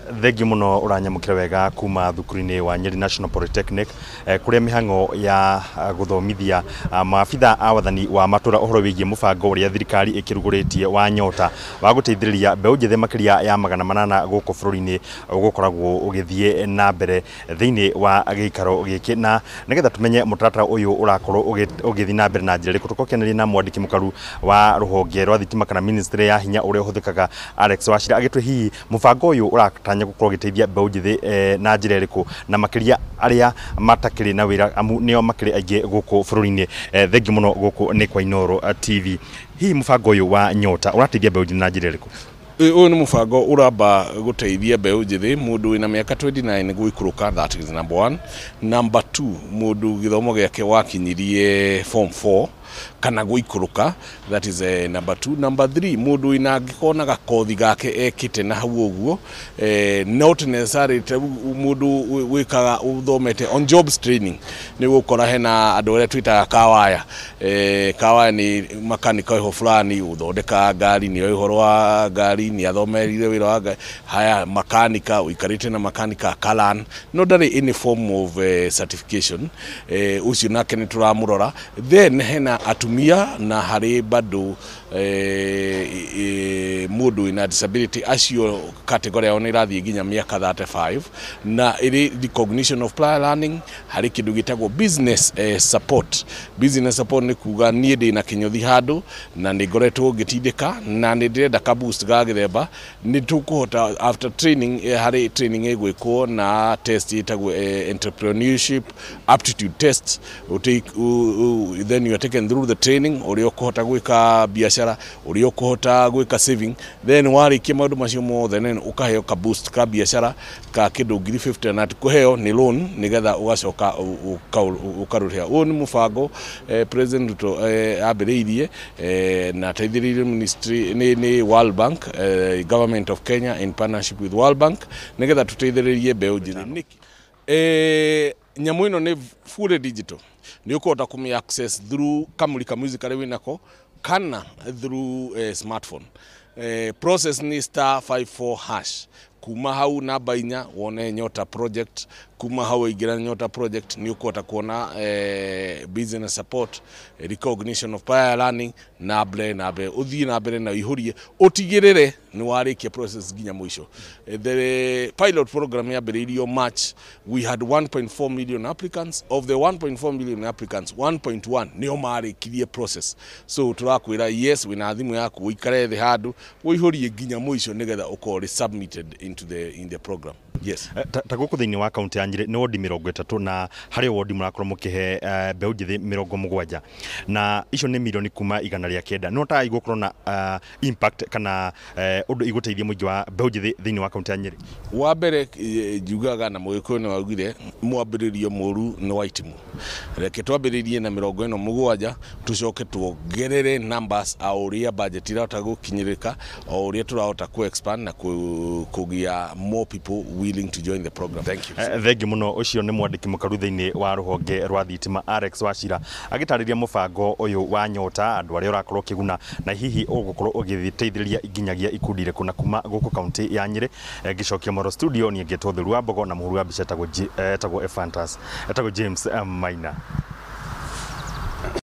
Thengi muno uranyamukira wega kuma thukuru-ini wa Nyeri National Polytechnic kuria mihango ya guthomithia maabitha a wathani wa matura uhoro wigie mubango uria thirikari ikiruguritie wa nyota wa guteithiriria mbeu njithe makiria ya 800 guku bururi-ini ugukoragwo ugithie na mbere thiini wa giikaro giki na nigetha tumenye mutaratara uyu urakorwo ugithi na mbere na njira riku tukokeneria na mwandiki mukaru wa ruhonge rwa thitima kana ministry ya hinya uria uhuthikaga Alex Wachira agitwe hihi mubango uyu uratanya gukorwo giteithia mbeu njithi na njira iriku na makiria aria matakiri na wira amu nio makiri aingi guku bururi-ini. Thengi muno guku ni kwa Inooro TV. Hihi mubango uyu wa nyota urateithia mbeu njithi na njira iriku? Uyu ni mubango uramba guteithia mbeu njithi mundu wina miaka 29 guikuruka, that is number 1. Number 2, mundu githomo giake wakinyirie form 4 kana guikuruka, that is number 2. Number 3, mundu wina angikona gakothi gake ekite na hau uguo, not necessarily mundu wikaga uthomete on jobs training ni gukora hena andu aria twitaga kawaya. Kawaya ni makanika iho fulani uthondeka ngari, ni ihoro wa ngari, ni athomerire wira wa haya makanika, uikarite na makanika kalan, no ndari any form of certification. Ucio nake ni turamurora. Then hena atumia na hari bado mundu ina disability acio category yao ni rathie nginya miaka 35 na iri recognition of prior learning. Hari kindu gitagwo business support. Business support ni kuga nie ndi na kinyothi handu na ni ngoretwo ngitindika na ni ndirenda ka boost ga githemba, ni tukuhota after training. Hari training egwikwo na test itagwo entrepreneurship aptitude test. Then you are taken through the training urio kuhota gwika biashara, urio kuhota gwika saving, then warikia maundu macio mothe then ukaheo ka boost ka biashara ka kindu 50 na kuheo ni loan nigetha ugacoka ukarutia. Uyu ni mubango President Ruto ambiriirie na teithiririe ministry ni World Bank, Government of Kenya in partnership with World Bank nigetha tuteithiririe mbeu njithi. Nyamu ino ni fully digital, ni ukuhota kumi access through kamulika music ari winako kana through smartphone. Process ni *54#. Kuma hau namba 4 wone nyota project, kuma hau igira nyota project ni ukuhota kuona business support, recognition of prior learning na mbere uthii na mbere na ihurie utigirire ni warikia process ginya mwisho. The pilot program yambiriirio March. We had 1.4 million applicants. Of the 1.4 million applicants, 1.1 nio marikirie process. So turakwira yes, wina thimu yaku uikare the handu uihurie ginya mwisho nigetha ukore submitted in the program. Yes. Ta guku thiini wa county ya Nyeri ni ward 30 na hari ward murakorwo mukihe mbeu njithi 70 na icio ni milioni kuma 109. No ta igukorwo na impact kana undu iguteithia muingi wa mbeu njithi thiini wa county ya Nyeri? Wa mbere njugaga na mugiku ni waugire mwambiririo muru ni wa itimu. Reke twambiririe na 70 tucoke tuongerere numbers auria budget irahota gukinyirika, auria turahota ku expand na kugia more people willing to join the program. Thank you. Thengi muno. Ucio ni mwandiki mukaru thiini wa ruhonge rwa thitima Alex Wachira agitariria mubango uyu wa nyota, andu aria urakorwo kiguna na hihi ugukorwo ugithiteithiriria nginyagia ikundi iriku na kuma guku county ya Nyeri. Gicokia Moro studio ni ngetwo Thuru wa Mbogo na muhuru wa mbica etagwo James Maina.